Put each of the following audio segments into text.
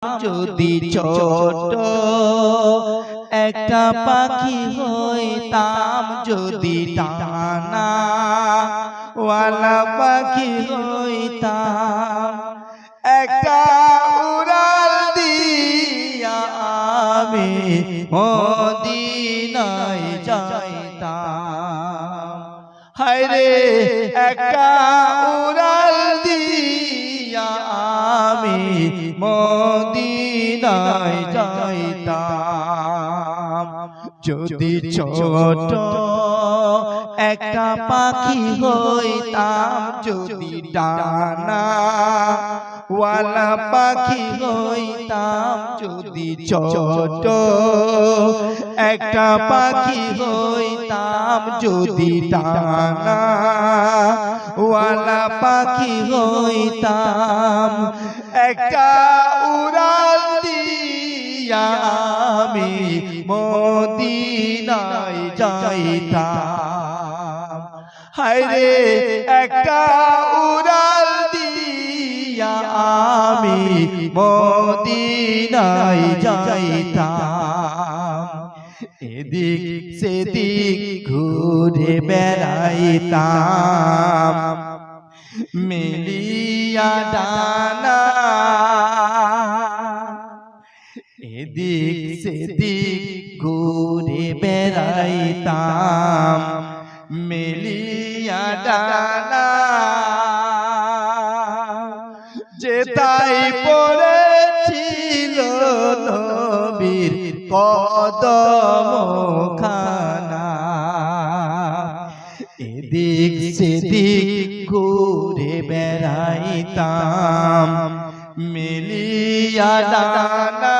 যদি ছোট একটা পাখি হইতাম, যদি টানা ওয়ালা পাখি হইতাম, একটা উড়াল দিয়া আমি মদিনায় যাইতাম। হায়রে একটা উড়াল দিয়া আমি মদিনায় যাইতাম। যদি ছোট একটা পাখি হইতাম, যদি ডানা ওয়ালা পাখি হইতাম, যদি ছোট একটা পাখি হইতাম, যদি ডানা ওয়ালা পাখি হইতাম, একটা উড়াল দিয়া আমি মদিনায় যাইতাম। হায়রে একটা উড়াল দিয়া আমি মদিনায় যাইতাম। এদিক সেদিক ঘুরে বেড়াইতাম, মেলিয়া ডানা। এদিক সেদিক ঘুরে বেড়াইতাম, মেলিয়া ডানা। যেতাই পড়েছিল নবীর কদমখানা। এদিক সেদিক ঘুরে বেড়াইতাম, মেলিয়া ডানা।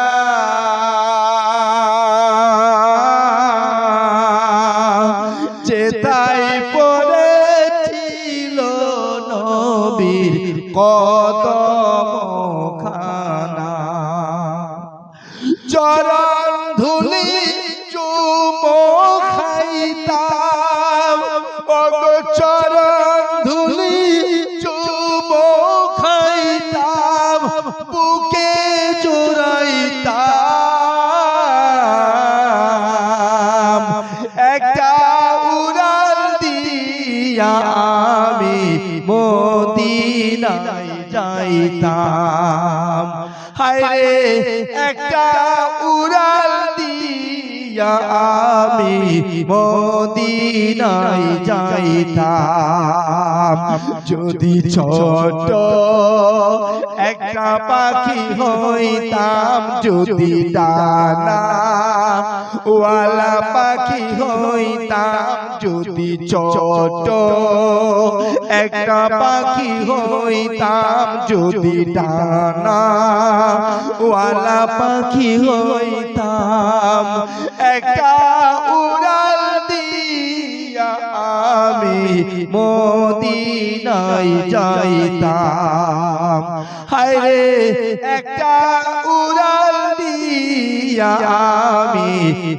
যেতাই পড়েছিল নবীর কদমখানা। চরণ ধুলি চুমো খাইতাম, চরণ ধুলি চুমো খাইতাম, বুকে জড়াইতাম। একটা উড়াল দিয়া আমি মদিনায় যাইতাম। হায়রে একটা উড়াল দিয়া আমি মদিনায় যাইতাম। যদি ছোট একটা পাখি হইতাম, যদি ডানা ওয়ালা পাখি হইতাম, যদি ছোট একটা পাখি হইতাম, যদি ডানা ওয়ালা পাখি হইতাম, একটা উড়াল দিয়া আমি মদিনায় যাইতাম। হায়রে একটা উড়াল দিয়া আমি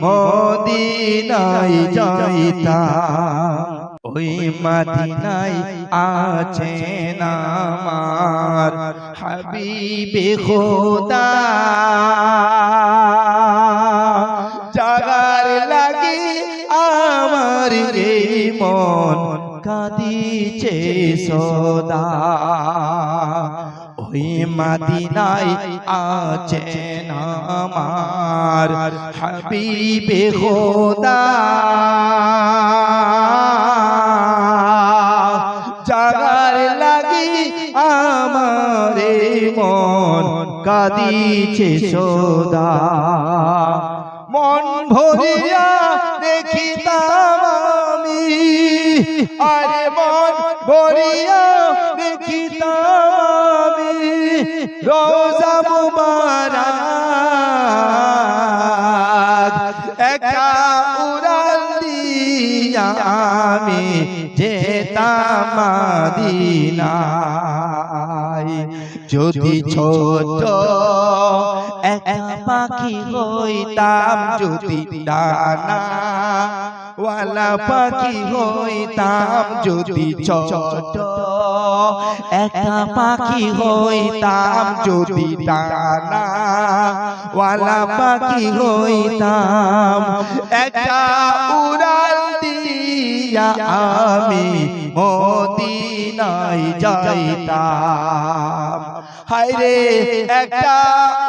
মদিনায় যাইতাম। ওই মদিনায় আছেন আমার হাবিবে খোদা, জাগার লাগি আমার এই মন কাঁদিছে সদা। ওই মদিনায় আছেন আমার হাবিবে খোদা, জাগার লাগি আমার মন কাঁদিছে সদা। মন ভরিয়া দেখিতাম আমি, আরে মন ভরিয়া দেখিতাম আমি রোজা মুবারক। একটা উড়াল দিয়া আমি যেতাম মদিনায়। যদি ছোট একটা পাখি হইতাম, যদি ডানা ওয়ালা পাখি হইতাম, যদি ছোট একটা পাখি হইতাম যদি ডানা ওয়ালা পাখি হইতাম একটা উড়াল দিয়া আমি মদিনায় যাইতাম হায়রে একটা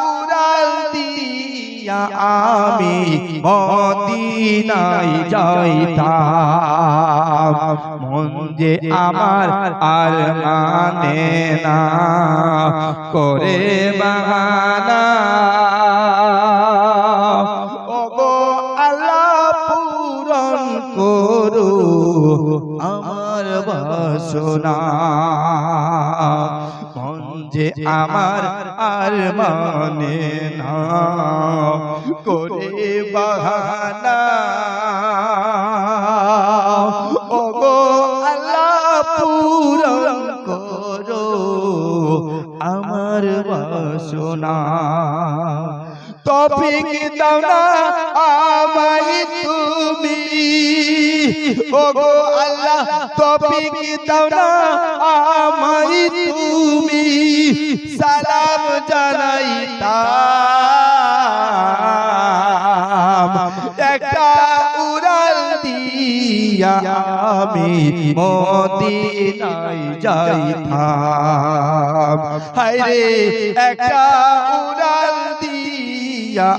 উড়াল দিয়া আমি মদিনায় যাইতাম মন যে আমার আর মানে না করে বাহানা ওগো আল্লাহ পূরণ করো আমার বাসনা মন যে আমার আর মানে না করে বাহানা ওগো আল্লাহ পূরণ করো আমার বাসনা তৌফিক দাও না আমায় তুমি ওগো আল্লাহ তৌফিক দাও না আমায় তুমি সালাম জানাইতাম একটা উড়াল দিয়া আমি মদিনায় যাইতাম হায়রে একটা উড়াল দিয়া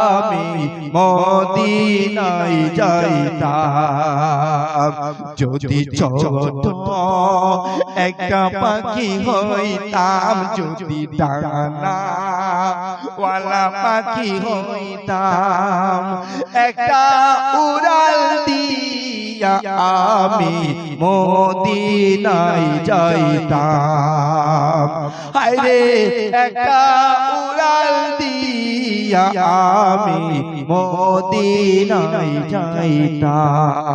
আমি মদিনায় যাইতাম যদি ছোট একটা পাখি হইতাম যদি ডানা ওয়ালা পাখি হইতাম একটা উড়াল দিয়া আমি মদিনায় যাইতাম হায়রে একটা উড়াল দিয়া আমি মদিনায় যাইতাম।